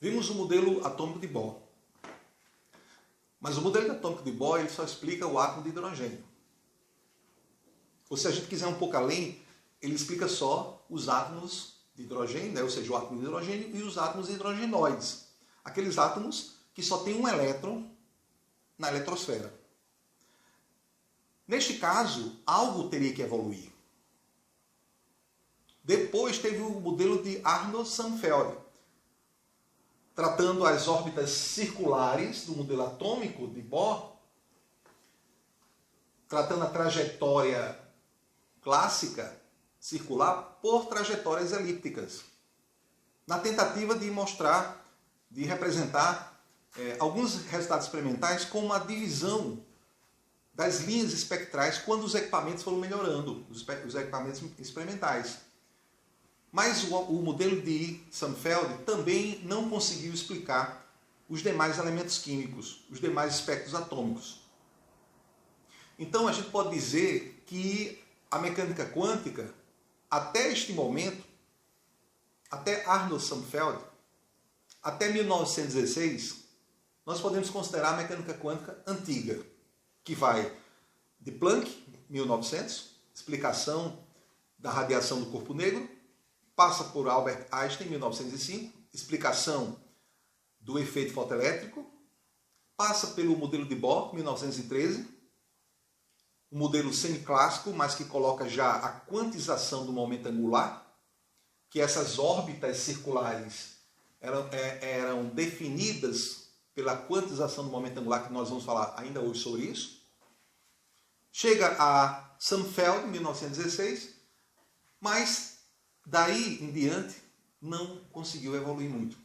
Vimos o modelo atômico de Bohr. Mas o modelo atômico de Bohr ele só explica o átomo de hidrogênio. Ou se a gente quiser um pouco além, ele explica só os átomos de hidrogênio, né? Ou seja, o átomo de hidrogênio e os átomos hidrogenoides. Aqueles átomos que só têm um elétron na eletrosfera. Neste caso, algo teria que evoluir. Depois teve o modelo de Arnold-Sommerfeld, tratando as órbitas circulares do modelo atômico de Bohr, tratando a trajetória clássica circular por trajetórias elípticas, na tentativa de mostrar, de representar alguns resultados experimentais com uma divisão das linhas espectrais quando os equipamentos foram melhorando, os equipamentos experimentais. Mas o modelo de Sommerfeld também não conseguiu explicar os demais elementos químicos, os demais espectros atômicos. Então a gente pode dizer que a mecânica quântica, até este momento, até Arnold Sommerfeld, até 1916, nós podemos considerar a mecânica quântica antiga, que vai de Planck, 1900, explicação da radiação do corpo negro, passa por Albert Einstein, 1905, explicação do efeito fotoelétrico, passa pelo modelo de Bohr, 1913, um modelo semiclássico, mas que coloca já a quantização do momento angular, que essas órbitas circulares eram definidas pela quantização do momento angular, que nós vamos falar ainda hoje sobre isso. Chega a Sommerfeld, 1916, mas daí em diante não conseguiu evoluir muito.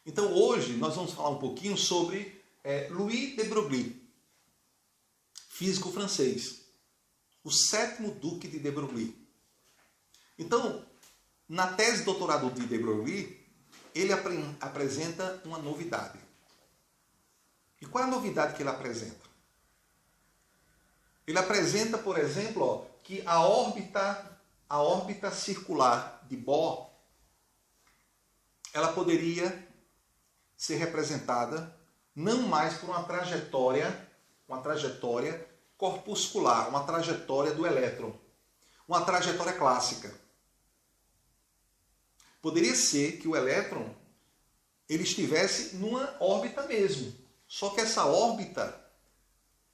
Então hoje nós vamos falar um pouquinho sobre Louis de Broglie, físico francês, o 7º duque de Broglie. Então, na tese de doutorado de Broglie, ele apresenta uma novidade. E qual é a novidade que ele apresenta? Ele apresenta, por exemplo, que a órbita circular de Bohr, ela poderia ser representada não mais por uma trajetória corpuscular, uma trajetória do elétron, uma trajetória clássica. Poderia ser que o elétron ele estivesse numa órbita mesmo, só que essa órbita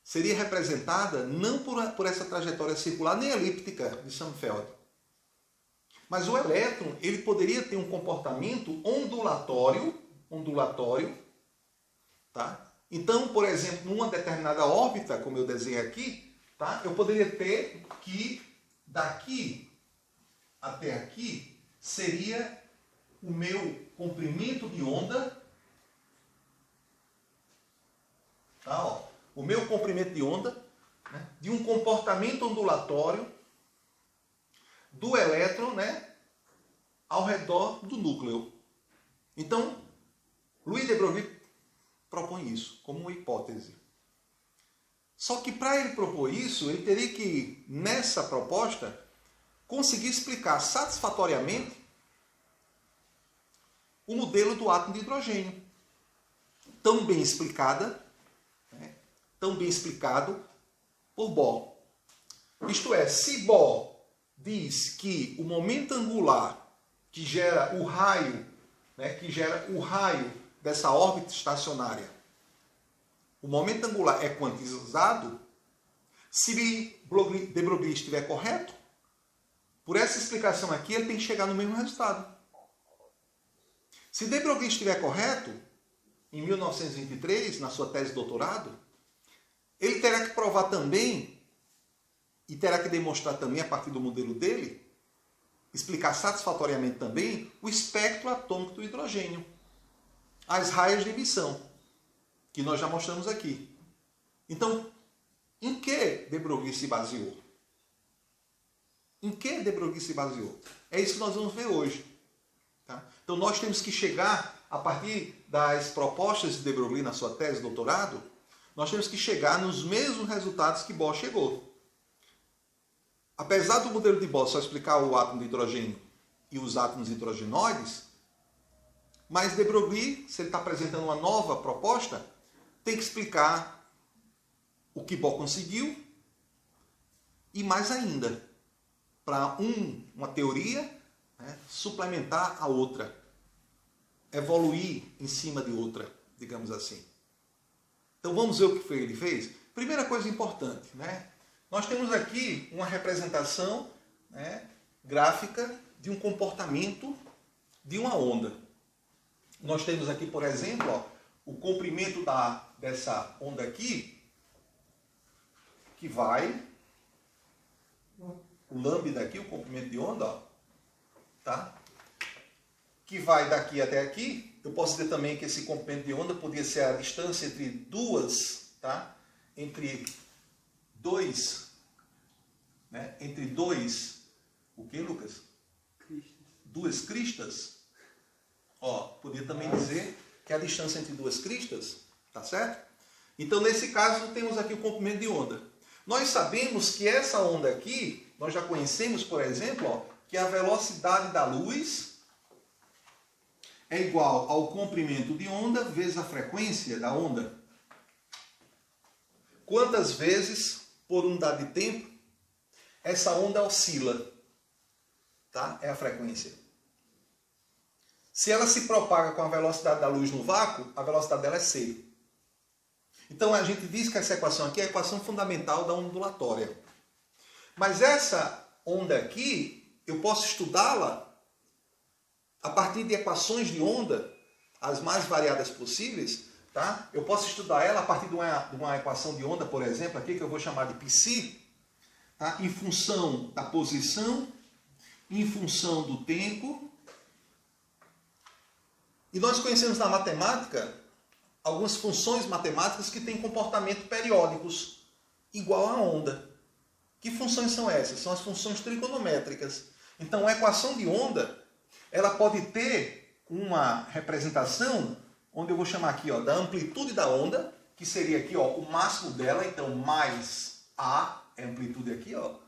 seria representada não por essa trajetória circular nem elíptica de Sommerfeld. Mas o elétron ele poderia ter um comportamento ondulatório, tá? Então, por exemplo, numa determinada órbita, como eu desenhei aqui, tá? Eu poderia ter que daqui até aqui seria o meu comprimento de onda, tá? Ó, o meu comprimento de onda, né? De um comportamento ondulatório do elétron, né? Ao redor do núcleo. Então, Louis de Broglie propõe isso como uma hipótese. Só que para ele propor isso, ele teria que, nessa proposta, conseguir explicar satisfatoriamente o modelo do átomo de hidrogênio. Tão bem explicado por Bohr. Isto é, se Bohr diz que o momento angular que gera o raio, né, dessa órbita estacionária, o momento angular é quantizado, se de Broglie estiver correto, por essa explicação aqui, ele tem que chegar no mesmo resultado. Se de Broglie estiver correto, em 1923, na sua tese de doutorado, ele terá que provar também, e terá que demonstrar também, a partir do modelo dele, explicar satisfatoriamente também, o espectro atômico do hidrogênio, as raias de emissão, que nós já mostramos aqui. Então, em que de Broglie se baseou? Em que de Broglie se baseou? É isso que nós vamos ver hoje. Tá? Então, nós temos que chegar, a partir das propostas de Broglie na sua tese de doutorado, nós temos que chegar nos mesmos resultados que Bohr chegou. Apesar do modelo de Bohr só explicar o átomo de hidrogênio e os átomos hidrogenoides, Mas de Broglie, se ele está apresentando uma nova proposta, tem que explicar o que Bohr conseguiu e mais ainda, para uma teoria, né, suplementar a outra, evoluir em cima de outra, digamos assim. Então vamos ver o que ele fez? Primeira coisa importante, né? Nós temos aqui uma representação, né, gráfica de um comportamento de uma onda. Nós temos aqui, por exemplo, ó, o comprimento dessa onda aqui, que vai, o lambda aqui, o comprimento de onda, ó, tá? Que vai daqui até aqui. Eu posso dizer também que esse comprimento de onda podia ser a distância entre duas, tá? Entre dois, o que, Lucas? Cristas. Duas cristas. Ó, podia também dizer que é a distância entre duas cristas, tá certo? Então, nesse caso, temos aqui o comprimento de onda. Nós sabemos que essa onda aqui, nós já conhecemos, por exemplo, ó, que a velocidade da luz é igual ao comprimento de onda vezes a frequência da onda. Quantas vezes, por unidade de tempo, essa onda oscila? Tá? É a frequência. Se ela se propaga com a velocidade da luz no vácuo, a velocidade dela é c. Então a gente diz que essa equação aqui é a equação fundamental da ondulatória. Mas essa onda aqui, eu posso estudá-la a partir de equações de onda, as mais variadas possíveis, tá? Eu posso estudar ela a partir de uma equação de onda, por exemplo, aqui que eu vou chamar de psi, tá? Em função da posição, em função do tempo. E nós conhecemos na matemática algumas funções matemáticas que têm comportamento periódicos, igual à onda. Que funções são essas? São as funções trigonométricas. Então, a equação de onda, ela pode ter uma representação, onde eu vou chamar aqui, ó, da amplitude da onda, que seria aqui, ó, o máximo dela, então mais A, é a amplitude aqui, ó.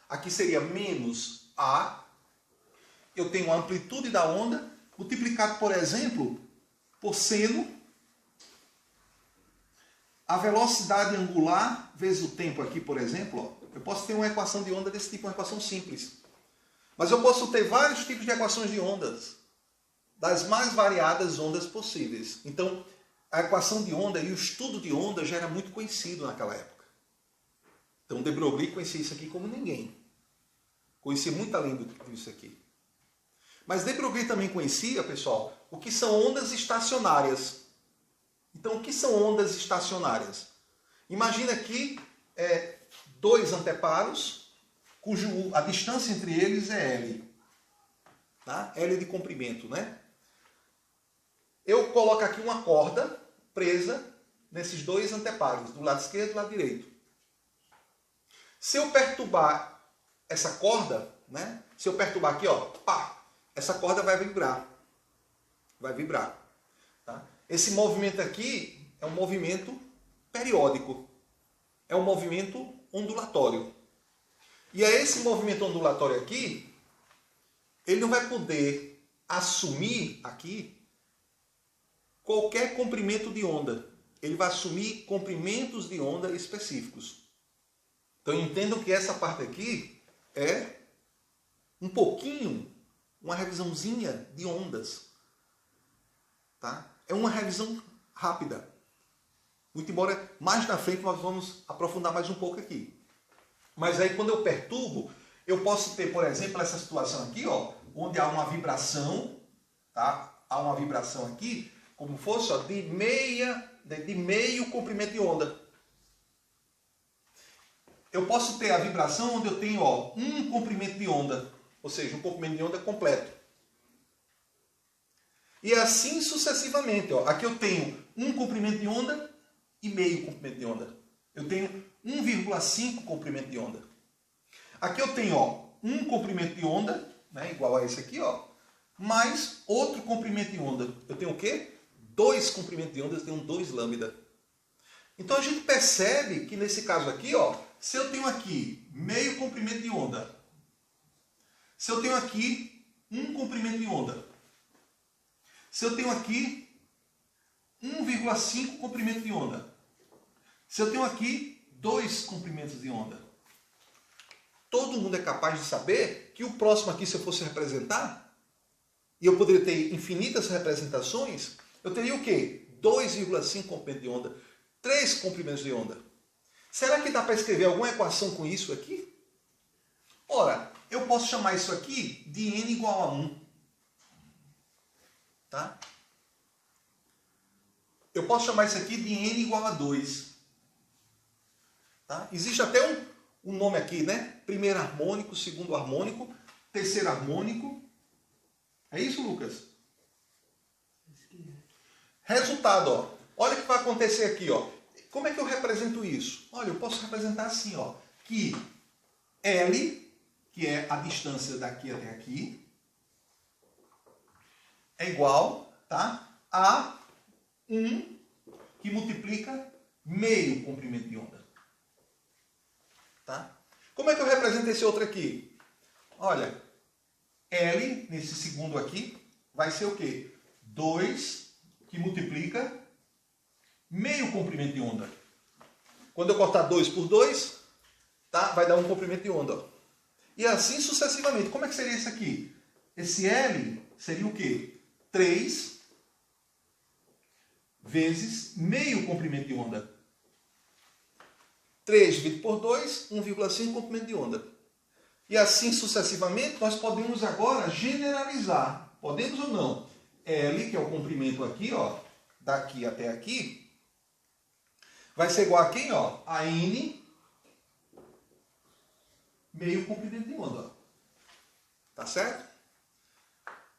Aqui seria menos A. Eu tenho a amplitude da onda, multiplicado, por exemplo, por seno, a velocidade angular vezes o tempo aqui, por exemplo, ó. Eu posso ter uma equação de onda desse tipo, uma equação simples. Mas eu posso ter vários tipos de equações de ondas, das mais variadas ondas possíveis. Então, a equação de onda e o estudo de onda já era muito conhecido naquela época. Então, de Broglie conhecia isso aqui como ninguém. Conhecia muito além disso aqui. Mas de Broglie também conhecia, pessoal, o que são ondas estacionárias. Então, o que são ondas estacionárias? Imagina aqui dois anteparos, a distância entre eles é L. Tá? L de comprimento, né? Eu coloco aqui uma corda presa nesses dois anteparos, do lado esquerdo e do lado direito. Se eu perturbar essa corda, né? Se eu perturbar aqui, ó, pá, essa corda vai vibrar. Vai vibrar. Tá? Esse movimento aqui é um movimento periódico. É um movimento ondulatório. E é esse movimento ondulatório aqui, ele não vai poder assumir aqui qualquer comprimento de onda. Ele vai assumir comprimentos de onda específicos. Então entendam que essa parte aqui é um pouquinho, uma revisãozinha de ondas. Tá? É uma revisão rápida. Muito embora mais na frente nós vamos aprofundar mais um pouco aqui. Mas aí quando eu perturbo, eu posso ter, por exemplo, essa situação aqui, ó, onde há uma vibração, tá? Há uma vibração aqui, como fosse, ó, de meio comprimento de onda. Eu posso ter a vibração onde eu tenho, ó, um comprimento de onda, ou seja, um comprimento de onda completo. E assim sucessivamente, ó. Aqui eu tenho um comprimento de onda e meio comprimento de onda. Eu tenho 1,5 comprimento de onda. Aqui eu tenho, ó, um comprimento de onda, né, igual a esse aqui, ó, mais outro comprimento de onda. Eu tenho o quê? 2 comprimentos de onda, eu tenho 2 lambda. Então a gente percebe que nesse caso aqui, ó, se eu tenho aqui meio comprimento de onda, se eu tenho aqui um comprimento de onda, Se eu tenho aqui 1,5 comprimento de onda. Se eu tenho aqui 2 comprimentos de onda. Todo mundo é capaz de saber que o próximo aqui, se eu fosse representar, e eu poderia ter infinitas representações, eu teria o quê? 2,5 comprimentos de onda, 3 comprimentos de onda. Será que dá para escrever alguma equação com isso aqui? Ora, eu posso chamar isso aqui de n igual a 1. Tá? Eu posso chamar isso aqui de n igual a 2. Tá? Existe até um nome aqui, né? Primeiro harmônico, segundo harmônico, terceiro harmônico. É isso, Lucas? Resultado, ó. Olha o que vai acontecer aqui, ó. Como é que eu represento isso? Olha, eu posso representar assim, ó, que L, que é a distância daqui até aqui, é igual, tá, a 1 que multiplica meio comprimento de onda. Tá? Como é que eu represento esse outro aqui? Olha, L, nesse segundo aqui, vai ser o quê? 2 que multiplica meio comprimento de onda. Quando eu cortar 2 por 2, tá? Vai dar um comprimento de onda. Ó. E assim sucessivamente. Como é que seria isso aqui? Esse L seria o quê? 3 vezes meio comprimento de onda. 3 dividido por 2, 1,5 comprimento de onda. E assim sucessivamente, nós podemos agora generalizar. Podemos ou não? L, que é o comprimento aqui, ó, daqui até aqui, vai ser igual a quem? Ó? A N meio comprimento de onda. Ó. Tá certo?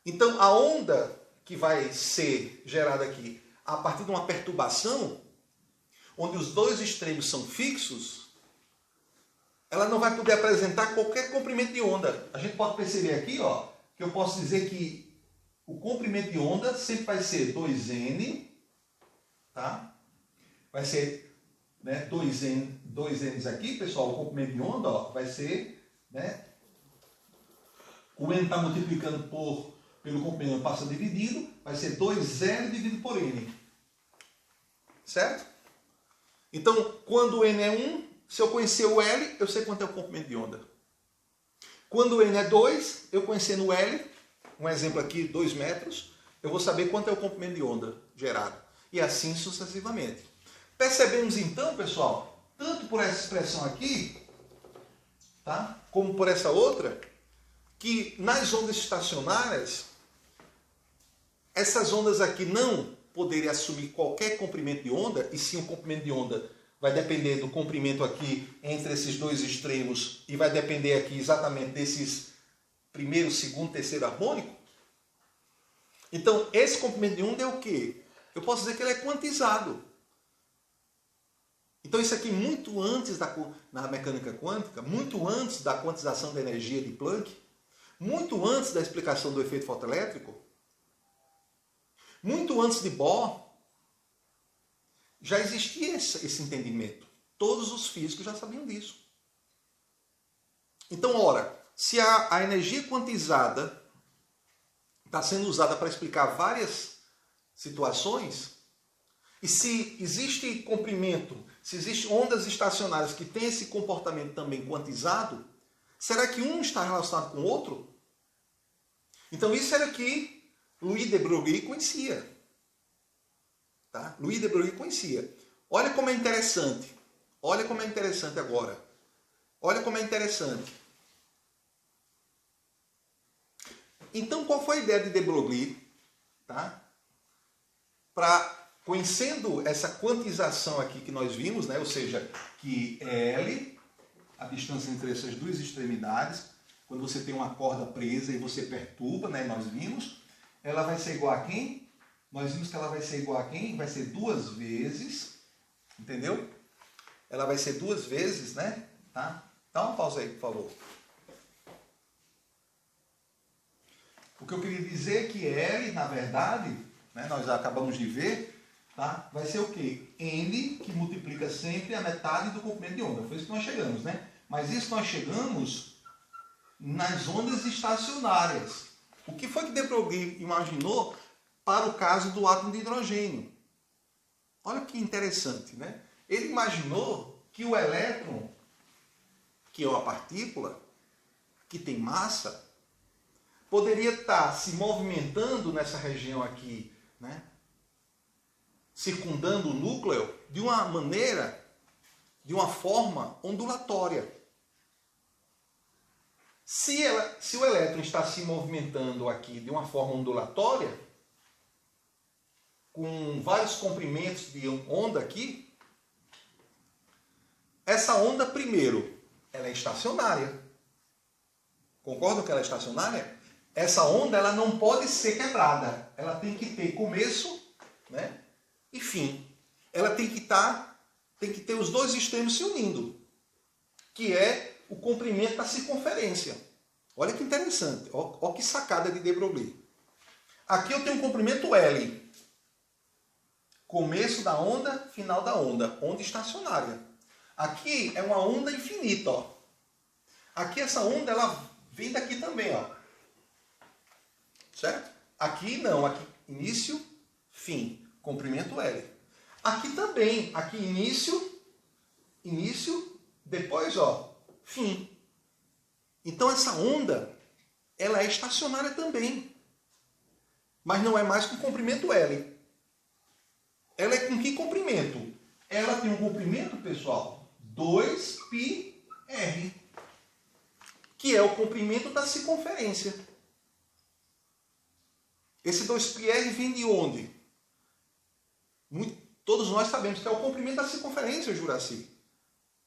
Então, a onda que vai ser gerada aqui a partir de uma perturbação, onde os dois extremos são fixos, ela não vai poder apresentar qualquer comprimento de onda. A gente pode perceber aqui, ó, que eu posso dizer que o comprimento de onda sempre vai ser 2N, tá? Vai ser, né, 2Ns aqui, pessoal, o comprimento de onda, ó, vai ser, né, o N está multiplicando pelo comprimento, passa dividido, vai ser 2L dividido por N. Certo? Então, quando o N é 1, se eu conhecer o L, eu sei quanto é o comprimento de onda. Quando o N é 2, eu conhecendo o L, um exemplo aqui, 2 metros, eu vou saber quanto é o comprimento de onda gerado. E assim sucessivamente. Percebemos então, pessoal, tanto por essa expressão aqui, tá? Como por essa outra, que nas ondas estacionárias, essas ondas aqui não poderiam assumir qualquer comprimento de onda, e sim o comprimento de onda vai depender do comprimento aqui entre esses dois extremos e vai depender aqui exatamente desses primeiro, segundo, terceiro harmônico. Então, esse comprimento de onda é o quê? Eu posso dizer que ele é quantizado. Então, isso aqui muito antes na mecânica quântica, muito antes da quantização da energia de Planck, muito antes da explicação do efeito fotoelétrico, muito antes de Bohr, já existia esse entendimento. Todos os físicos já sabiam disso. Então, ora, se a energia quantizada está sendo usada para explicar várias situações, e se existe comprimento, se existem ondas estacionárias que têm esse comportamento também quantizado, será que um está relacionado com o outro? Então, isso era que Louis de Broglie conhecia. Tá? Louis de Broglie conhecia. Olha como é interessante. Olha como é interessante agora. Olha como é interessante. Então, qual foi a ideia de Broglie? Tá? Conhecendo essa quantização aqui que nós vimos, né? Ou seja, que L, a distância entre essas duas extremidades, quando você tem uma corda presa e você perturba, né? Nós vimos, ela vai ser igual a quem? Nós vimos que ela vai ser igual a quem? Vai ser 2 vezes, entendeu? Ela vai ser 2 vezes, né? Tá? Dá uma pausa aí, por favor. O que eu queria dizer é que L, na verdade, né, nós acabamos de ver, tá? Vai ser o quê? N, que multiplica sempre a metade do comprimento de onda. Foi isso que nós chegamos, né? Mas isso nós chegamos nas ondas estacionárias. O que foi que de Broglie imaginou para o caso do átomo de hidrogênio. Olha que interessante, né? Ele imaginou que o elétron, que é uma partícula, que tem massa, poderia estar se movimentando nessa região aqui, né? Circundando o núcleo de uma maneira, de uma forma ondulatória. Se o elétron está se movimentando aqui de uma forma ondulatória, com vários comprimentos de onda aqui, essa onda, primeiro, ela é estacionária. Concordam que ela é estacionária? Essa onda ela não pode ser quebrada. Ela tem que ter começo, né, e fim. Ela tem que ter os dois extremos se unindo, que é o comprimento da circunferência. Olha que interessante. Olha que sacada de de Broglie. Aqui eu tenho um comprimento L. Começo da onda, final da onda. Onda estacionária. Aqui é uma onda infinita. Ó. Aqui essa onda ela vem daqui também. Ó. Certo? Aqui não. Aqui início, fim. Comprimento L. Aqui também. Aqui início, depois ó, fim. Então essa onda ela é estacionária também. Mas não é mais com comprimento L. Ela é com que comprimento? Ela tem um comprimento, pessoal, 2πr, que é o comprimento da circunferência. Esse 2πr vem de onde? Todos nós sabemos que é o comprimento da circunferência, Juraci.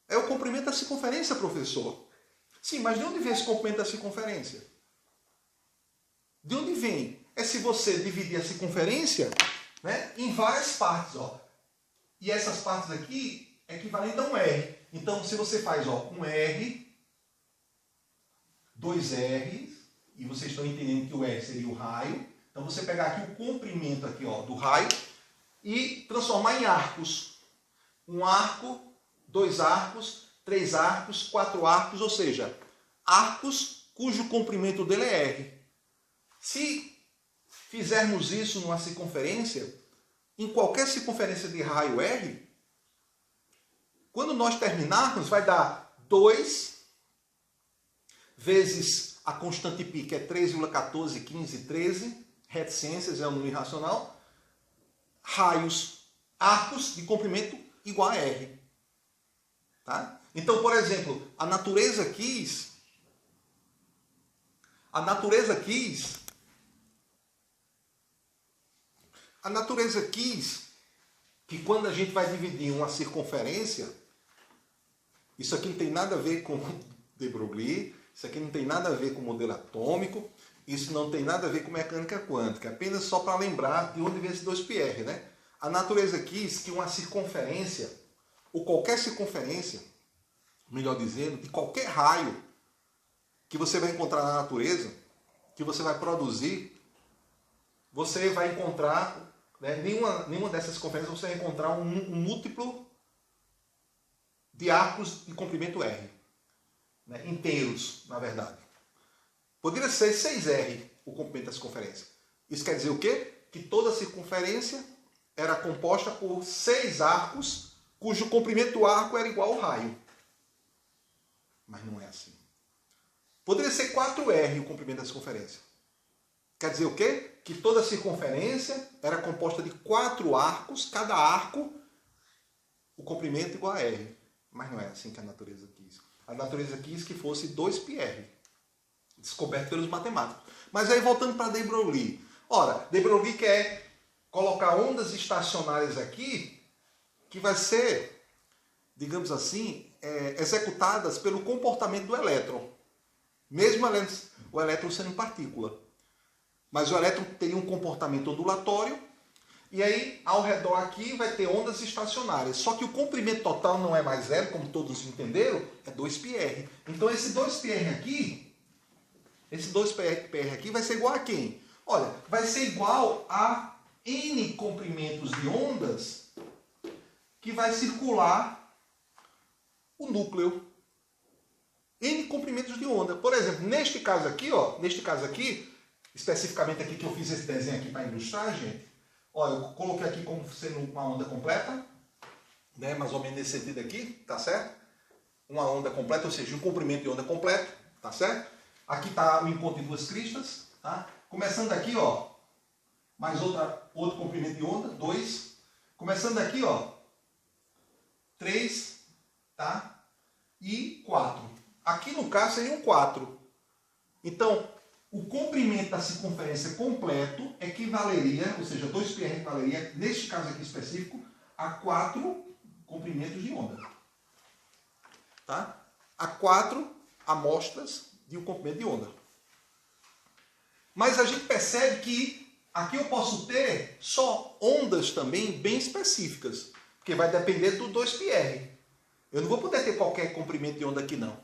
É o comprimento da circunferência, professor. Sim, mas de onde vem esse comprimento da circunferência? De onde vem? É se você dividir a circunferência, né, em várias partes, ó. E essas partes aqui equivalem a um R. Então, se você faz ó, um R, dois R's, e vocês estão entendendo que o R seria o raio, então você pegar aqui o comprimento aqui, ó, do raio e transformar em arcos. Um arco, dois arcos, três arcos, quatro arcos, ou seja, arcos cujo comprimento dele é R. Se fizermos isso numa circunferência, em qualquer circunferência de raio R, quando nós terminarmos, vai dar 2 vezes a constante π, que é 3,141513, reticências é um número irracional, raios, arcos de comprimento igual a R. Tá? Então, por exemplo, a natureza quis que quando a gente vai dividir uma circunferência, isso aqui não tem nada a ver com de Broglie, isso aqui não tem nada a ver com modelo atômico, isso não tem nada a ver com mecânica quântica, apenas só para lembrar de onde vem esse 2πr, né? A natureza quis que uma circunferência, ou qualquer circunferência, melhor dizendo, de qualquer raio que você vai encontrar na natureza, que você vai produzir, você vai encontrar, né, nenhuma dessas circunferências você vai encontrar um múltiplo de arcos de comprimento R. Né, inteiros, na verdade. Poderia ser 6R o comprimento da circunferência. Isso quer dizer o quê? Que toda circunferência era composta por 6 arcos, cujo comprimento do arco era igual ao raio. Mas não é assim. Poderia ser 4R o comprimento da circunferência. Quer dizer o quê? Que toda circunferência era composta de 4 arcos, cada arco, o comprimento igual a R. Mas não é assim que a natureza quis. A natureza quis que fosse 2πr, descoberto pelos matemáticos. Mas aí voltando para de Broglie. Ora, de Broglie quer colocar ondas estacionárias aqui, que vai ser, digamos assim, executadas pelo comportamento do elétron. Mesmo o elétron sendo partícula. Mas o elétron teria um comportamento ondulatório, e aí, ao redor aqui, vai ter ondas estacionárias. Só que o comprimento total não é mais zero, como todos entenderam, é 2πr. Então, esse 2πr aqui vai ser igual a quem? Olha, vai ser igual a n comprimentos de ondas que vai circular o núcleo. N comprimentos de onda. Por exemplo, neste caso aqui, especificamente aqui que eu fiz esse desenho aqui para ilustrar, gente. Olha, eu coloquei aqui como sendo uma onda completa, né? Mais ou menos nesse sentido aqui, tá certo? Uma onda completa, ou seja, um comprimento de onda completo, tá certo? Aqui está o encontro de duas cristas, tá? Começando aqui, ó, mais outro comprimento de onda, 2. Começando aqui, ó, 3, tá? E 4. Aqui no caso seria um 4. Então, o comprimento da circunferência completo equivaleria, ou seja, 2πr equivaleria, neste caso aqui específico, a 4 comprimentos de onda. Tá? A 4 amostras de um comprimento de onda. Mas a gente percebe que aqui eu posso ter só ondas também bem específicas, porque vai depender do 2πr. Eu não vou poder ter qualquer comprimento de onda aqui não.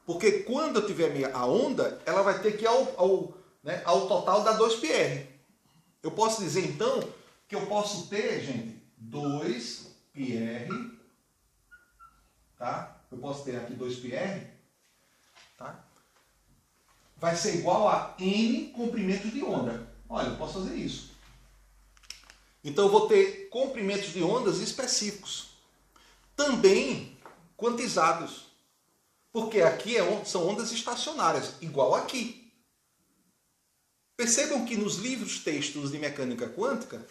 Porque quando eu tiver a onda, ela vai ter que ir ao total da 2πr. Eu posso dizer então que eu posso ter, gente, 2πr, tá? Eu posso ter aqui 2πr, tá? Vai ser igual a n comprimentos de onda. Olha, eu posso fazer isso. Então eu vou ter comprimentos de ondas específicos, também quantizados. Porque aqui são ondas estacionárias, igual aqui. Percebam que nos livros textos de mecânica quântica,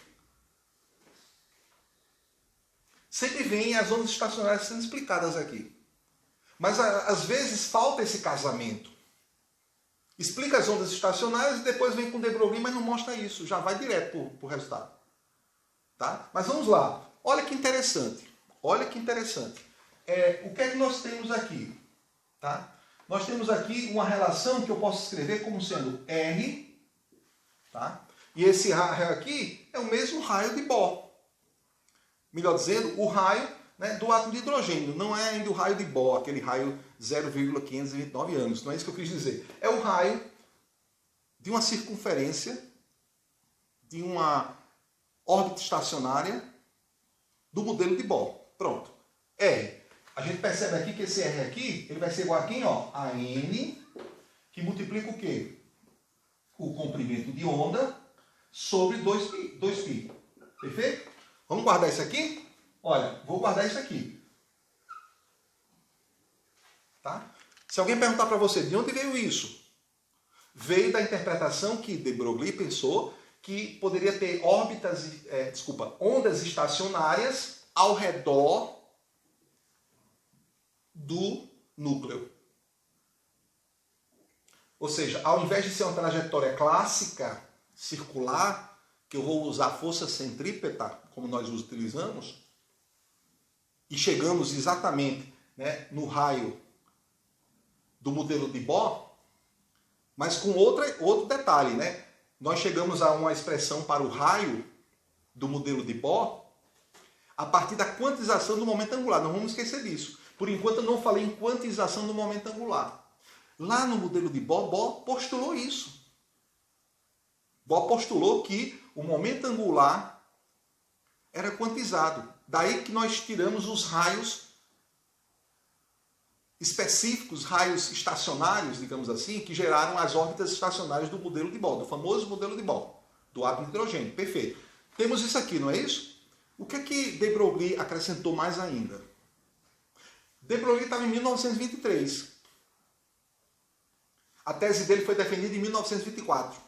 sempre vem as ondas estacionárias sendo explicadas aqui. Mas às vezes falta esse casamento. Explica as ondas estacionárias e depois vem com de Broglie, mas não mostra isso, já vai direto para o resultado. Tá? Mas vamos lá. Olha que interessante. Olha que interessante. O que é que nós temos aqui? Tá? Nós temos aqui uma relação que eu posso escrever como sendo R, tá? E esse raio aqui é o mesmo raio de Bohr. Melhor dizendo, o raio, né, do átomo de hidrogênio. Não é ainda o raio de Bohr, aquele raio 0,529 anos. Não é isso que eu quis dizer. É o raio de uma circunferência de uma órbita estacionária do modelo de Bohr. Pronto. R. A gente percebe aqui que esse R aqui, ele vai ser igual a quem? Ó, a N, que multiplica o quê? O comprimento de onda sobre 2π. Perfeito? Vamos guardar isso aqui? Olha, vou guardar isso aqui. Tá? Se alguém perguntar para você, de onde veio isso? Veio da interpretação que de Broglie pensou que poderia ter ondas estacionárias ao redor do núcleo. Ou seja, ao invés de ser uma trajetória clássica, circular, que eu vou usar força centrípeta, como nós utilizamos, e chegamos exatamente, né, no raio do modelo de Bohr, mas com outro detalhe, né? Nós chegamos a uma expressão para o raio do modelo de Bohr a partir da quantização do momento angular. Não vamos esquecer disso. Por enquanto eu não falei em quantização do momento angular. Lá no modelo de Bohr, Bohr postulou isso. Bohr postulou que o momento angular era quantizado. Daí que nós tiramos os raios específicos, raios estacionários, digamos assim, que geraram as órbitas estacionárias do modelo de Bohr, do famoso modelo de Bohr, do átomo de hidrogênio. Perfeito. Temos isso aqui, não é isso? O que é que de Broglie acrescentou mais ainda? De Broglie estava em 1923. A tese dele foi defendida em 1924.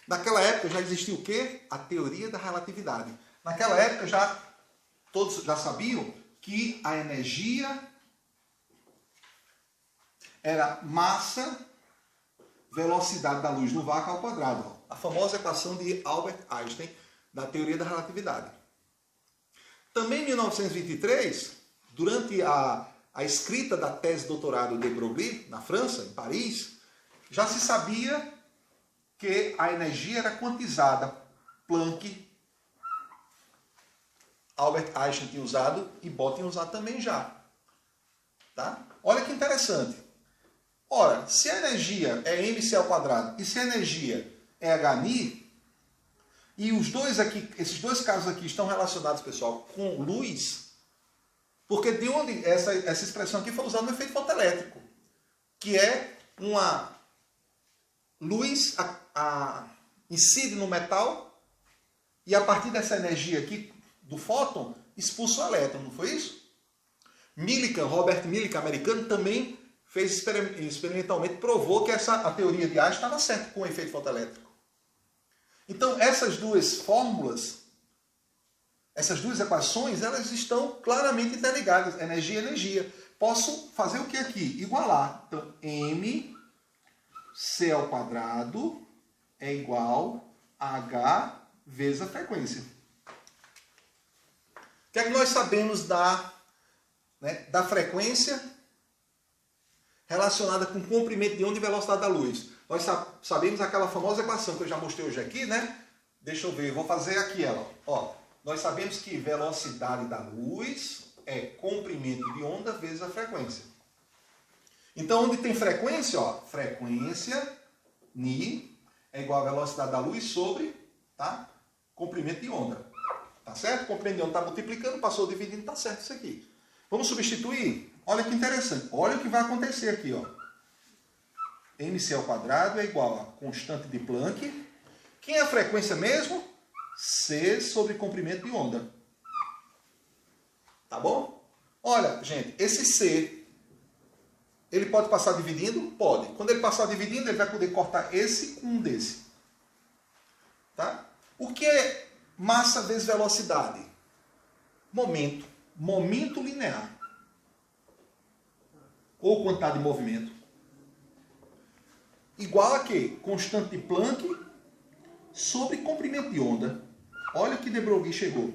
Naquela época já existia o quê? A teoria da relatividade. Naquela época todos já sabiam que a energia era massa, velocidade da luz no vácuo ao quadrado. A famosa equação de Albert Einstein da teoria da relatividade. Também em 1923, durante a escrita da tese de doutorado de Broglie, na França, em Paris, já se sabia que a energia era quantizada. Planck, Albert Einstein tinha usado e Bohr tinha usado também já. Tá? Olha que interessante. Ora, se a energia é mc ao quadrado e se a energia é hν, e esses dois casos aqui estão relacionados, pessoal, com luz, porque de onde essa expressão aqui foi usada no efeito fotoelétrico, que é uma luz incide no metal e a partir dessa energia aqui do fóton expulsa o elétron, não foi isso? Robert Millikan, americano, também fez experimentalmente, provou que a teoria de Einstein estava certa com o efeito fotoelétrico. Então, essas duas fórmulas, essas duas equações, elas estão claramente interligadas, energia e energia. Posso fazer o que aqui? Igualar. Então, mc ao quadrado é igual a H vezes a frequência. O que é que nós sabemos da frequência relacionada com comprimento de onda e velocidade da luz? Nós sabemos aquela famosa equação que eu já mostrei hoje aqui, né? Deixa eu ver, eu vou fazer aqui ela. Ó, nós sabemos que velocidade da luz é comprimento de onda vezes a frequência. Então, onde tem frequência, ó, frequência, Ni, é igual a velocidade da luz sobre, tá? Comprimento de onda. Tá certo? Comprimento de onda está multiplicando, passou dividindo, tá certo isso aqui. Vamos substituir? Olha que interessante. Olha o que vai acontecer aqui, ó. mc ao quadrado é igual a constante de Planck. Quem é a frequência mesmo? C sobre comprimento de onda. Tá bom? Olha, gente, esse C, ele pode passar dividindo? Pode. Quando ele passar dividindo, ele vai poder cortar esse com um desse. Tá? O que é massa vezes velocidade? Momento. Momento linear. Ou quantidade de movimento. Igual a quê? Constante de Planck sobre comprimento de onda. Olha que de Broglie chegou.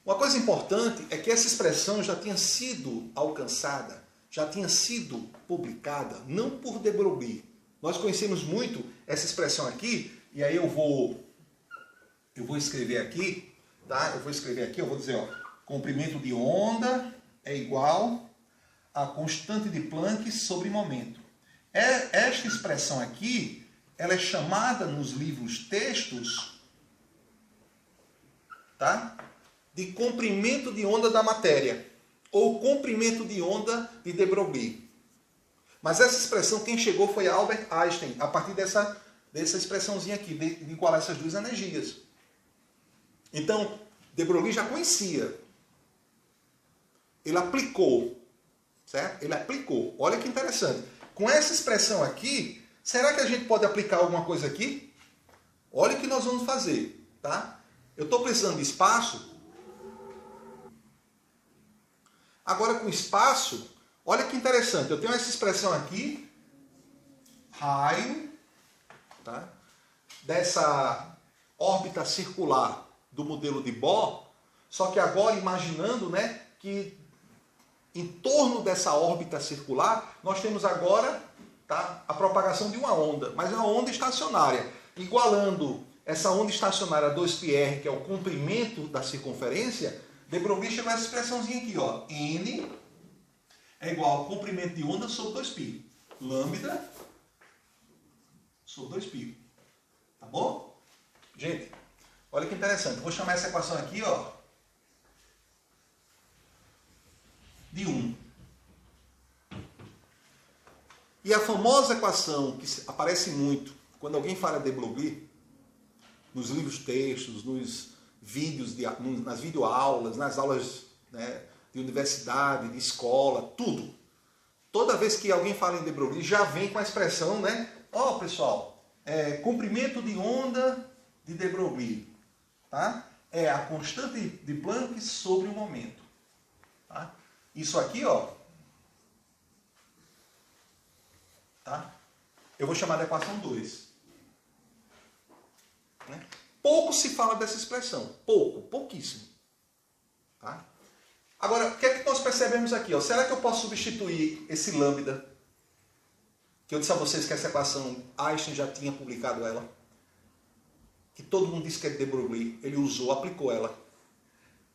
Uma coisa importante é que essa expressão já tinha sido alcançada, já tinha sido publicada, não por de Broglie. Nós conhecemos muito essa expressão aqui, e aí eu vou escrever aqui, tá? Eu vou dizer, ó, comprimento de onda é igual a constante de Planck sobre momento. Esta expressão aqui, ela é chamada nos livros textos, tá? De comprimento de onda da matéria, ou comprimento de onda de de Broglie. Mas essa expressão, quem chegou foi Albert Einstein, a partir dessa expressãozinha aqui, de igualar essas duas energias. Então, de Broglie já conhecia. Ele aplicou, certo? Ele aplicou. Olha que interessante. Com essa expressão aqui, será que a gente pode aplicar alguma coisa aqui? Olha o que nós vamos fazer, tá? Eu estou precisando de espaço. Agora, com espaço, olha que interessante. Eu tenho essa expressão aqui, raio, tá? Dessa órbita circular do modelo de Bohr, só que agora imaginando, né, que em torno dessa órbita circular, nós temos agora, tá, a propagação de uma onda, mas é uma onda estacionária. Igualando essa onda estacionária a 2πr, que é o comprimento da circunferência, de Broglie chegou a essa expressãozinha aqui, ó. N é igual ao comprimento de onda sobre 2π. Lambda sobre 2π. Tá bom? Gente, olha que interessante. Vou chamar essa equação aqui, ó, de 1. E a famosa equação que aparece muito quando alguém fala de Broglie, nos livros textos, nos vídeos, nas videoaulas, nas aulas, né, de universidade, de escola, tudo. Toda vez que alguém fala em de Broglie, já vem com a expressão, né? Ó, pessoal, comprimento de onda de Broglie, tá? É a constante de Planck sobre o momento. Tá? Isso aqui, ó, tá? Eu vou chamar de equação 2. Né? Pouco se fala dessa expressão. Pouquíssimo. Tá? Agora, o que é que nós percebemos aqui? Ó? Será que eu posso substituir esse lambda? Que eu disse a vocês que essa equação, Einstein já tinha publicado ela. Que todo mundo disse que é de Broglie. Ele usou, aplicou ela.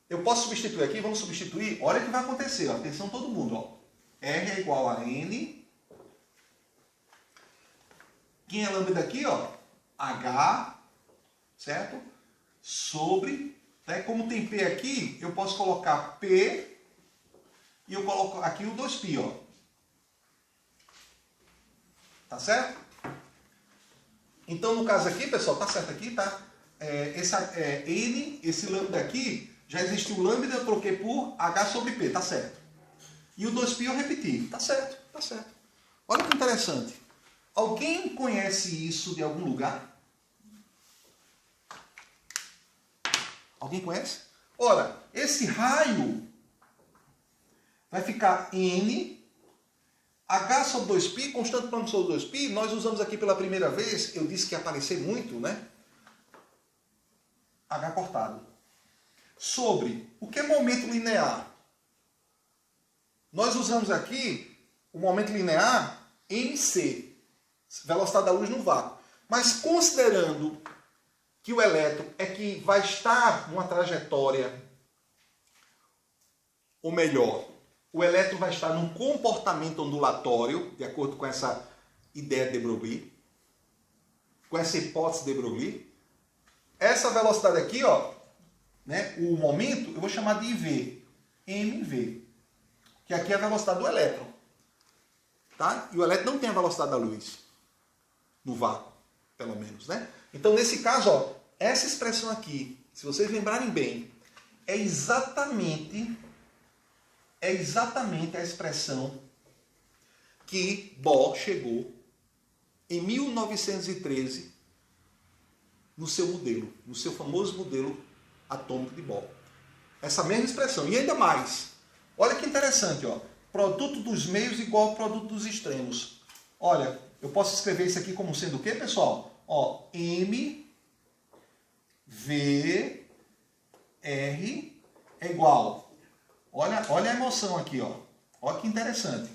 Eu posso substituir aqui? Vamos substituir? Olha o que vai acontecer. Ó. Atenção todo mundo. Ó. R é igual a N. Quem é lambda aqui? Ó? H. Certo? Sobre, né? Como tem P aqui, eu posso colocar P e eu coloco aqui o 2π, ó. Tá certo? Então, no caso aqui, pessoal, tá certo aqui, tá? N, esse lambda aqui, já existiu o lambda, eu troquei por H sobre P, tá certo. E o 2π eu repeti, tá certo, tá certo. Olha que interessante. Alguém conhece isso de algum lugar? Alguém conhece? Ora, esse raio vai ficar N, H sobre 2π, constante plano sobre 2π, nós usamos aqui pela primeira vez, eu disse que ia aparecer muito, né? H cortado. Sobre o que é momento linear? Nós usamos aqui o momento linear mc, velocidade da luz no vácuo. Mas considerando que o elétron é que vai estar numa trajetória, ou melhor, o elétron vai estar num comportamento ondulatório, de acordo com essa ideia de de Broglie, com essa hipótese de de Broglie. Essa velocidade aqui, ó, né, o momento, eu vou chamar de IV, mv, que aqui é a velocidade do elétron. Tá? E o elétron não tem a velocidade da luz, no vácuo, pelo menos, né? Então, nesse caso, ó, essa expressão aqui, se vocês lembrarem bem, é exatamente a expressão que Bohr chegou em 1913 no seu modelo, no seu famoso modelo atômico de Bohr. Essa mesma expressão. E ainda mais. Olha que interessante, ó. Produto dos meios igual ao produto dos extremos. Olha, eu posso escrever isso aqui como sendo o quê, pessoal? Ó, M, V, R é igual. Olha a emoção aqui, ó. Olha que interessante.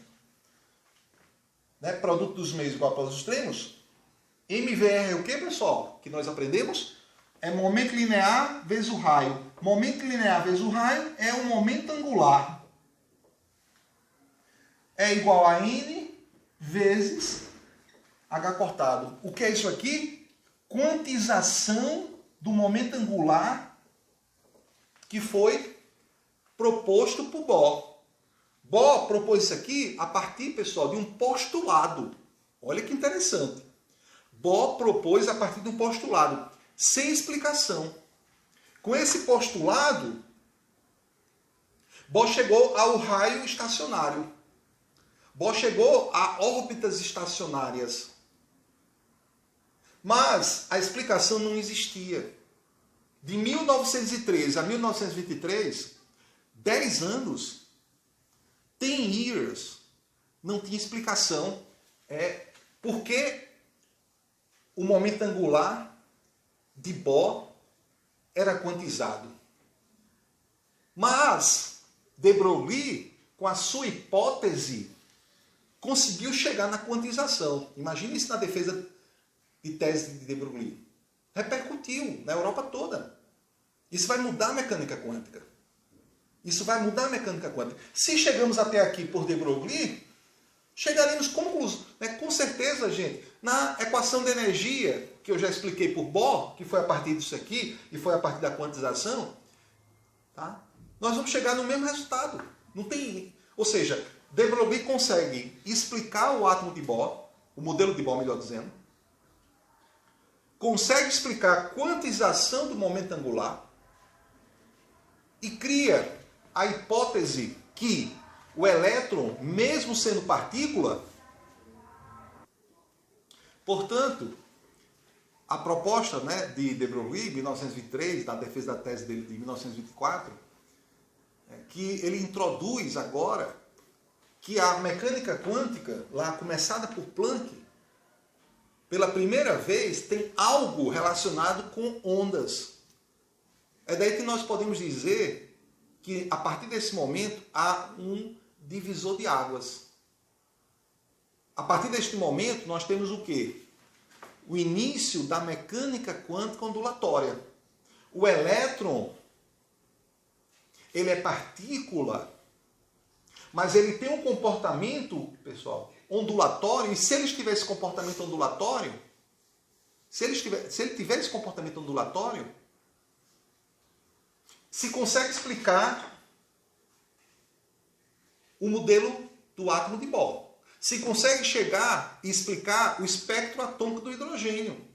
Né? Produto dos meios igual ao produto dos extremos. MVR é o que, pessoal? Que nós aprendemos? É momento linear vezes o raio. Momento linear vezes o raio é o momento angular. É igual a N vezes H cortado. O que é isso aqui? Quantização do momento angular que foi proposto por Bohr. Bohr propôs isso aqui a partir, pessoal, de um postulado. Olha que interessante. Bohr propôs a partir de um postulado, sem explicação. Com esse postulado, Bohr chegou ao raio estacionário. Bohr chegou a órbitas estacionárias. Mas a explicação não existia. De 1913 a 1923, 10 anos, 10 years, não tinha explicação. Por que o momento angular de Bohr era quantizado. Mas de Broglie, com a sua hipótese, conseguiu chegar na quantização. Imagine isso na defesa de tese de Broglie. Repercutiu na Europa toda. Isso vai mudar a mecânica quântica. Isso vai mudar a mecânica quântica. Se chegamos até aqui por de Broglie, chegaremos com certeza, gente, na equação de energia, que eu já expliquei por Bohr, que foi a partir disso aqui, e foi a partir da quantização, tá? Nós vamos chegar no mesmo resultado. Não tem... Ou seja, de Broglie consegue explicar o átomo de Bohr, o modelo de Bohr, melhor dizendo, consegue explicar a quantização do momento angular e cria a hipótese que o elétron, mesmo sendo partícula, portanto, a proposta, né, de Broglie, 1923, da defesa da tese dele de 1924, que ele introduz agora que a mecânica quântica, lá começada por Planck, pela primeira vez tem algo relacionado com ondas. É daí que nós podemos dizer que a partir desse momento há um divisor de águas. A partir deste momento nós temos o quê? O início da mecânica quântica ondulatória. O elétron, ele é partícula, mas ele tem um comportamento, pessoal, ondulatório, e se ele tiver esse comportamento ondulatório, se ele tiver esse comportamento ondulatório, se consegue explicar o modelo do átomo de Bohr. Se consegue chegar e explicar o espectro atômico do hidrogênio.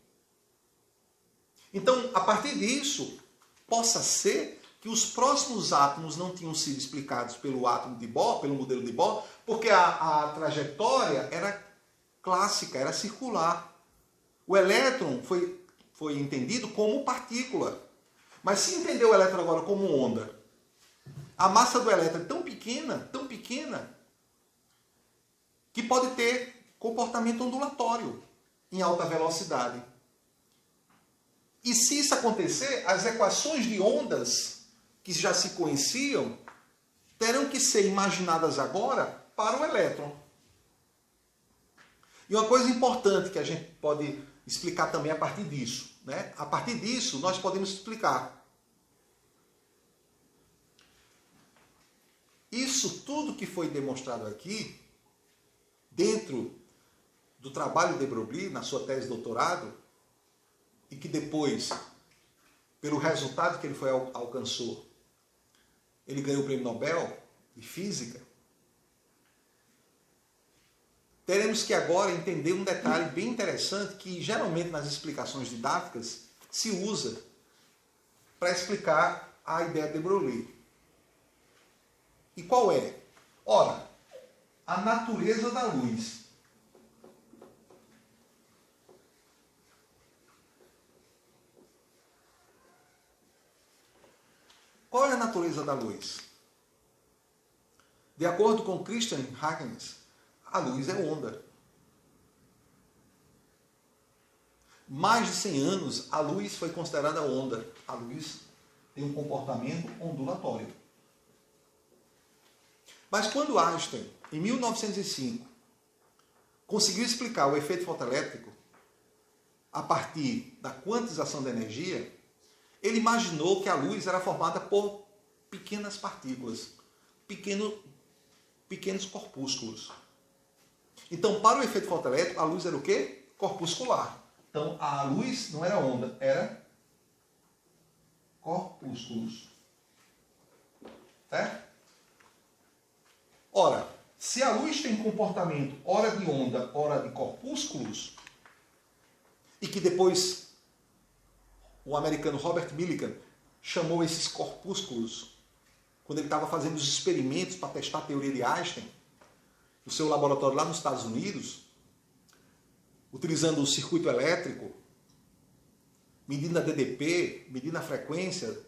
Então, a partir disso, possa ser que os próximos átomos não tinham sido explicados pelo átomo de Bohr, pelo modelo de Bohr, porque a trajetória era clássica, era circular. O elétron foi entendido como partícula. Mas se entender o elétron agora como onda, a massa do elétron é tão pequena, que pode ter comportamento ondulatório em alta velocidade. E se isso acontecer, as equações de ondas que já se conheciam terão que ser imaginadas agora para o elétron. E uma coisa importante que a gente pode explicar também a partir disso, né? A partir disso, nós podemos explicar. Isso tudo que foi demonstrado aqui, dentro do trabalho de Broglie, na sua tese de doutorado, e que depois, pelo resultado que ele alcançou, ele ganhou o Prêmio Nobel de Física, teremos que agora entender um detalhe bem interessante que geralmente nas explicações didáticas se usa para explicar a ideia de Broglie. E qual é? Ora, a natureza da luz. Qual é a natureza da luz? De acordo com Christian Huygens, a luz é onda. Mais de 100 anos, a luz foi considerada onda. A luz tem um comportamento ondulatório. Mas quando Einstein, em 1905, conseguiu explicar o efeito fotoelétrico a partir da quantização da energia, ele imaginou que a luz era formada por pequenas partículas, pequenos corpúsculos. Então, para o efeito fotoelétrico, a luz era o quê? Corpuscular. Então, a luz não era onda, era corpúsculos. Certo? Ora, se a luz tem comportamento ora de onda, ora de corpúsculos, e que depois o americano Robert Millikan chamou esses corpúsculos, quando ele estava fazendo os experimentos para testar a teoria de Einstein, no seu laboratório lá nos Estados Unidos, utilizando o circuito elétrico, medindo a DDP, medindo a frequência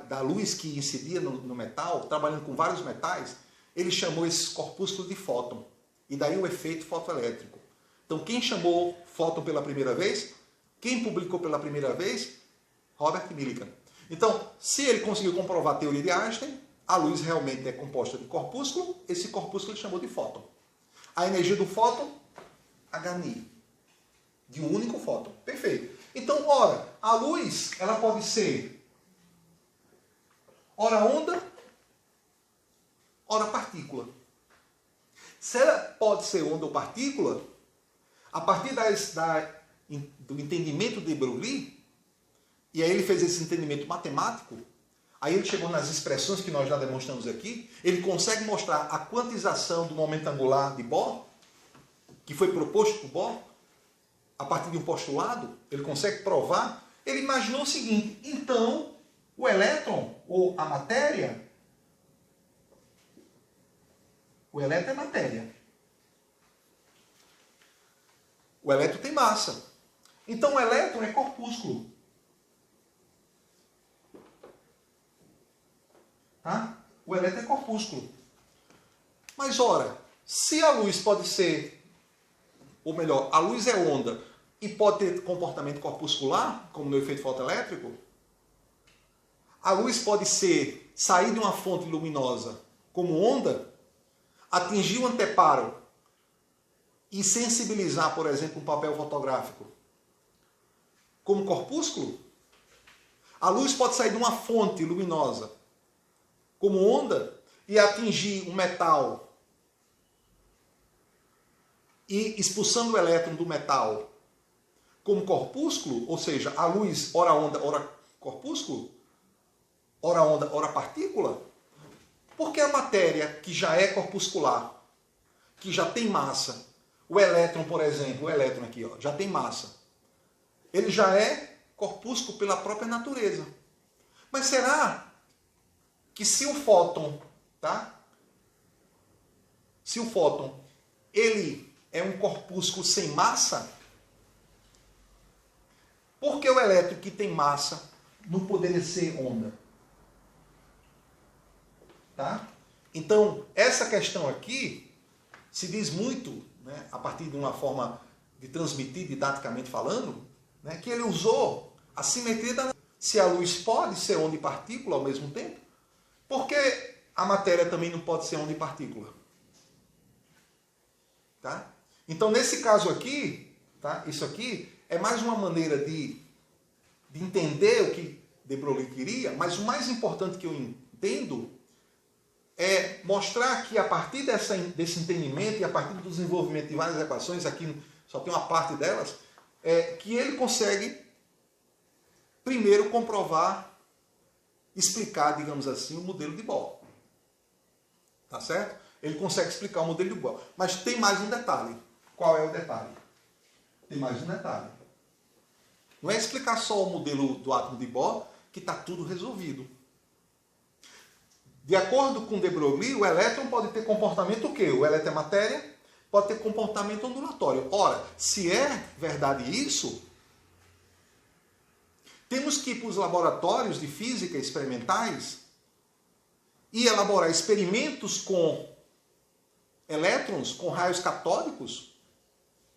da luz que incidia no metal, trabalhando com vários metais, ele chamou esses corpúsculos de fóton. E daí o efeito fotoelétrico. Então, quem chamou fóton pela primeira vez? Quem publicou pela primeira vez? Robert Millikan. Então, se ele conseguiu comprovar a teoria de Einstein, a luz realmente é composta de corpúsculo, esse corpúsculo ele chamou de fóton. A energia do fóton, hν, de um único fóton. Perfeito. Então, ora, a luz, ela pode ser ora onda, ora partícula. Se ela pode ser onda ou partícula, a partir do entendimento de Broglie, e aí ele fez esse entendimento matemático, aí ele chegou nas expressões que nós já demonstramos aqui, ele consegue mostrar a quantização do momento angular de Bohr, que foi proposto por Bohr, a partir de um postulado, ele consegue provar. Ele imaginou o seguinte: então, o elétron, ou a matéria, o elétron é matéria. O elétron tem massa. Então, o elétron é corpúsculo. Tá? O elétron é corpúsculo. Mas, ora, se a luz pode ser, ou melhor, a luz é onda e pode ter comportamento corpuscular, como no efeito fotoelétrico, a luz pode sair de uma fonte luminosa como onda, atingir o anteparo e sensibilizar, por exemplo, um papel fotográfico como corpúsculo. A luz pode sair de uma fonte luminosa como onda e atingir um metal e expulsando o elétron do metal como corpúsculo, ou seja, a luz ora onda, ora corpúsculo, ora onda, ora partícula. Porque a matéria que já é corpuscular, que já tem massa, o elétron, por exemplo, o elétron aqui, ó, já tem massa. Ele já é corpúsculo pela própria natureza. Mas será que se o fóton, tá? Se o fóton, ele é um corpúsculo sem massa, por que o elétron que tem massa não poderia ser onda? Tá? Então, essa questão aqui se diz muito, né, a partir de uma forma de transmitir didaticamente falando, né, que ele usou a simetria da... Se a luz pode ser onda e partícula ao mesmo tempo, por que a matéria também não pode ser onda e partícula? Tá? Então, nesse caso aqui, tá, isso aqui é mais uma maneira de entender o que de Broglie queria, mas o mais importante que eu entendo é mostrar que a partir desse entendimento e a partir do desenvolvimento de várias equações, aqui só tem uma parte delas, que ele consegue primeiro comprovar, explicar, digamos assim, o modelo de Bohr. Tá certo? Ele consegue explicar o modelo de Bohr. Mas tem mais um detalhe. Qual é o detalhe? Tem mais um detalhe. Não é explicar só o modelo do átomo de Bohr que está tudo resolvido. De acordo com de Broglie, o elétron pode ter comportamento o quê? O elétron é matéria, pode ter comportamento ondulatório. Ora, se é verdade isso, temos que ir para os laboratórios de física experimentais e elaborar experimentos com elétrons, com raios catódicos.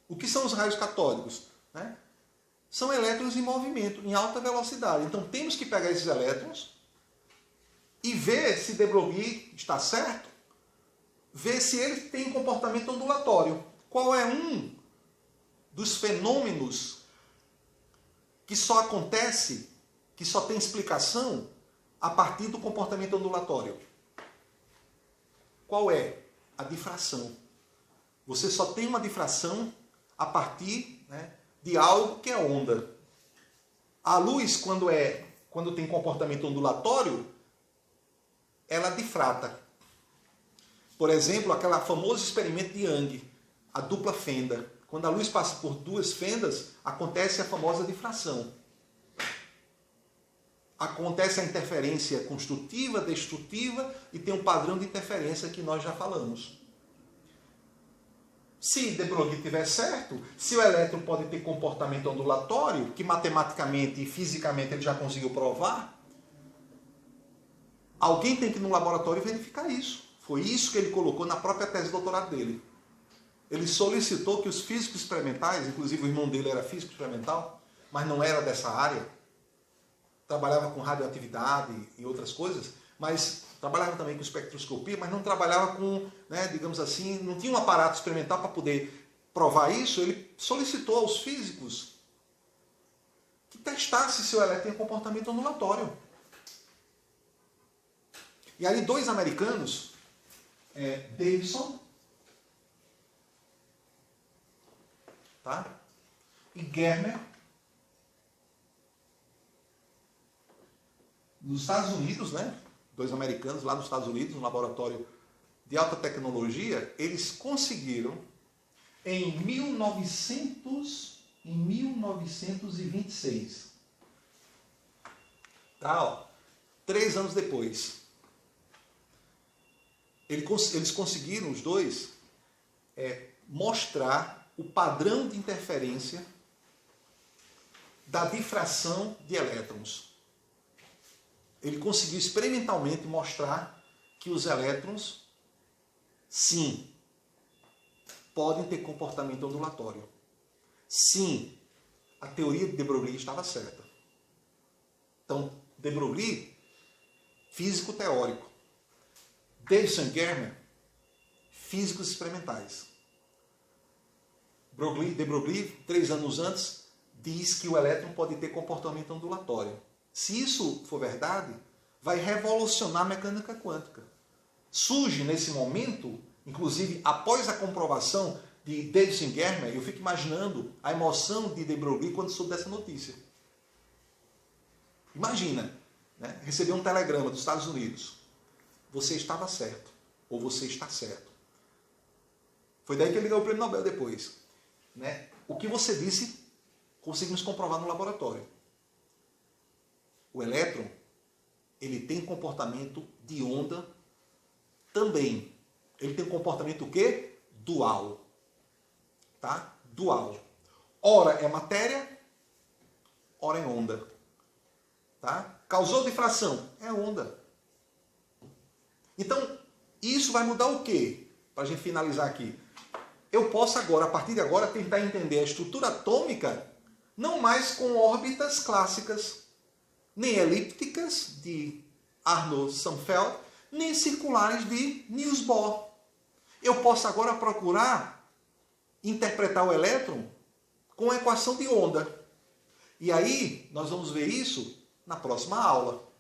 O que são os raios catódicos? Né? São elétrons em movimento, em alta velocidade. Então temos que pegar esses elétrons e ver se de Broglie está certo, ver se ele tem comportamento ondulatório. Qual é um dos fenômenos que só acontece, que só tem explicação a partir do comportamento ondulatório? Qual é? A difração. Você só tem uma difração a partir, né, de algo que é onda. A luz, quando tem comportamento ondulatório, ela difrata. Por exemplo, aquele famoso experimento de Young, a dupla fenda. Quando a luz passa por duas fendas, acontece a famosa difração. Acontece a interferência construtiva, destrutiva e tem um padrão de interferência que nós já falamos. Se de Broglie tiver certo, se o elétron pode ter comportamento ondulatório, que matematicamente e fisicamente ele já conseguiu provar, alguém tem que ir no laboratório verificar isso. Foi isso que ele colocou na própria tese de doutorado dele. Ele solicitou que os físicos experimentais, inclusive o irmão dele era físico experimental, mas não era dessa área, trabalhava com radioatividade e outras coisas, mas trabalhava também com espectroscopia, mas não trabalhava com, né, digamos assim, não tinha um aparato experimental para poder provar isso. Ele solicitou aos físicos que testasse se o elétron tem comportamento ondulatório. E aí dois americanos, Davidson, tá? E Germer, nos Estados Unidos, né? Dois americanos lá nos Estados Unidos, um laboratório de alta tecnologia, eles conseguiram em 1926, tá, ó, 3 anos depois, eles conseguiram, os dois, mostrar o padrão de interferência da difração de elétrons. Ele conseguiu experimentalmente mostrar que os elétrons, sim, podem ter comportamento ondulatório. Sim, a teoria de Broglie estava certa. Então, de Broglie, físico teórico. Davidson e Germer, físicos experimentais. De Broglie, 3 anos antes, diz que o elétron pode ter comportamento ondulatório. Se isso for verdade, vai revolucionar a mecânica quântica. Surge nesse momento, inclusive após a comprovação de Davidson e Germer, eu fico imaginando a emoção de Broglie quando soube dessa notícia. Imagina, né, receber um telegrama dos Estados Unidos. Você estava certo, ou você está certo. Foi daí que ele ganhou o prêmio Nobel depois. Né? O que você disse, conseguimos comprovar no laboratório. O elétron, ele tem comportamento de onda também. Ele tem um comportamento o quê? Dual. Tá? Dual. Ora é matéria, ora é onda. Tá? Causou difração? É onda. Então, isso vai mudar o quê? Para a gente finalizar aqui. Eu posso agora, a partir de agora, tentar entender a estrutura atômica não mais com órbitas clássicas, nem elípticas de Arnold-Sommerfeld, nem circulares de Niels Bohr. Eu posso agora procurar interpretar o elétron com a equação de onda. E aí, nós vamos ver isso na próxima aula.